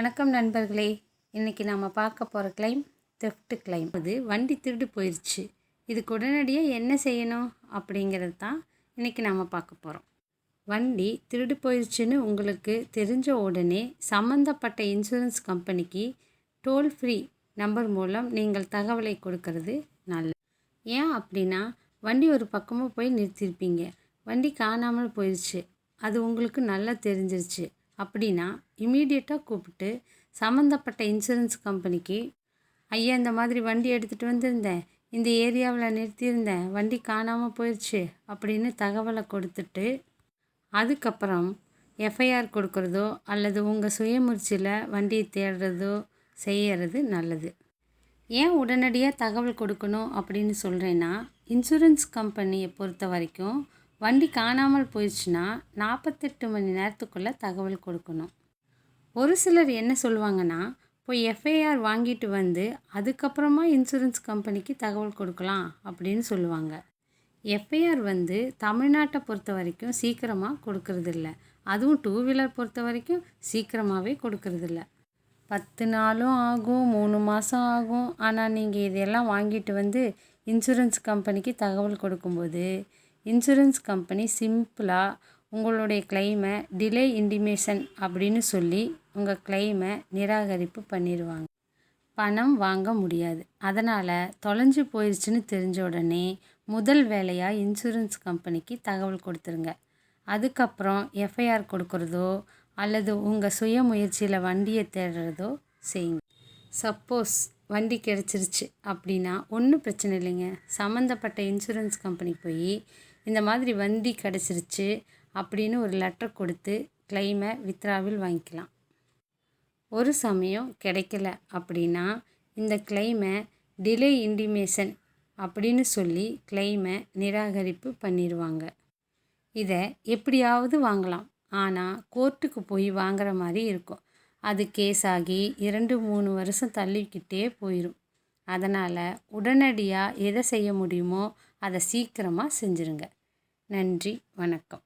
வணக்கம் நண்பர்களே. இன்றைக்கி நம்ம பார்க்க போகிற கிளைம் தெஃப்ட் கிளைம். அது வண்டி திருடு போயிடுச்சு. இதுக்கு உடனடியாக என்ன செய்யணும் அப்படிங்கிறது தான் இன்றைக்கி நம்ம பார்க்க போகிறோம். வண்டி திருடு போயிடுச்சுன்னு உங்களுக்கு தெரிஞ்ச உடனே சம்மந்தப்பட்ட இன்சூரன்ஸ் கம்பெனிக்கு டோல் ஃப்ரீ நம்பர் மூலம் நீங்கள் தகவலை கொடுக்கறது நல்லது. ஏன் அப்படின்னா, வண்டி ஒரு பக்கமாக போய் நிறுத்தியிருப்பீங்க, வண்டி காணாமல் போயிடுச்சு, அது உங்களுக்கு நல்லா தெரிஞ்சிருச்சு அப்படின்னா இமீடியட்டாக கூப்பிட்டு சம்மந்தப்பட்ட இன்சூரன்ஸ் கம்பெனிக்கு, ஐயா இந்த மாதிரி வண்டி எடுத்துகிட்டு வந்திருந்தேன், இந்த ஏரியாவில் நிறுத்தியிருந்தேன், வண்டி காணாமல் போயிடுச்சு அப்படின்னு தகவலை கொடுத்துட்டு அதுக்கப்புறம் எஃப்ஐஆர் கொடுக்குறதோ அல்லது உங்கள் சுயமுயற்சியில் வண்டியை தேடுறதோ செய்கிறது நல்லது. ஏன் உடனடியாக தகவல் கொடுக்கணும் அப்படின்னு சொல்கிறேன்னா, இன்சூரன்ஸ் கம்பெனியை பொறுத்த வரைக்கும் வண்டி காணாமல் போயிடுச்சுன்னா 48 மணி நேரத்துக்குள்ளே தகவல் கொடுக்கணும். ஒரு சிலர் என்ன சொல்லுவாங்கன்னா, போய் எஃப்ஐஆர் வாங்கிட்டு வந்து அதுக்கப்புறமா இன்சூரன்ஸ் கம்பெனிக்கு தகவல் கொடுக்கலாம் அப்படின்னு சொல்லுவாங்க. எஃப்ஐஆர் வந்து தமிழ்நாட்டை பொறுத்த வரைக்கும் சீக்கிரமாக கொடுக்கறதில்ல. அதுவும் 2 வீலர் பொறுத்த வரைக்கும் சீக்கிரமாகவே கொடுக்கறதில்ல. 10 நாளும் ஆகும், 3 மாதம் ஆகும். ஆனால் நீங்கள் இதெல்லாம் வாங்கிட்டு வந்து இன்சூரன்ஸ் கம்பெனிக்கு தகவல் கொடுக்கும்போது இன்சூரன்ஸ் கம்பெனி சிம்பிளாக உங்களுடைய கிளைமை டிலே இன்டிமேஷன் அப்படின்னு சொல்லி உங்கள் கிளைமை நிராகரிப்பு பண்ணிடுவாங்க. பணம் வாங்க முடியாது. அதனால் தொலைஞ்சு போயிடுச்சுன்னு தெரிஞ்ச உடனே முதல் வேலையாக இன்சூரன்ஸ் கம்பெனிக்கு தகவல் கொடுத்துருங்க. அதுக்கப்புறம் எஃப்ஐஆர் கொடுக்குறதோ அல்லது உங்கள் சுயமுயற்சியில் வண்டியை தேடுறதோ செய்யுங்க. சப்போஸ் வண்டி கிடச்சிருச்சு அப்படின்னா ஒன்றும் பிரச்சனை இல்லைங்க. சம்மந்தப்பட்ட இன்சூரன்ஸ் கம்பெனிக்கு போய் இந்த மாதிரி வண்டி கிடச்சிருச்சு அப்படின்னு ஒரு லெட்டர் கொடுத்து கிளைமை வித்ராவில் வாங்கிக்கலாம். ஒரு சமயம் கிடைக்கல அப்படின்னா இந்த கிளைமை டிலே இன்டிமேஷன் அப்படின்னு சொல்லி கிளைமை நிராகரிப்பு பண்ணிடுவாங்க. இதை எப்படியாவது வாங்கலாம், ஆனால் கோர்ட்டுக்கு போய் வாங்குற மாதிரி இருக்கும். அது கேஸ் ஆகி 2-3 வருஷம் தள்ளிக்கிட்டே போயிடும். அதனால் உடனடியாக எதை செய்ய முடியுமோ அதை சீக்கிரமாக செஞ்சுருங்க. நன்றி, வணக்கம்.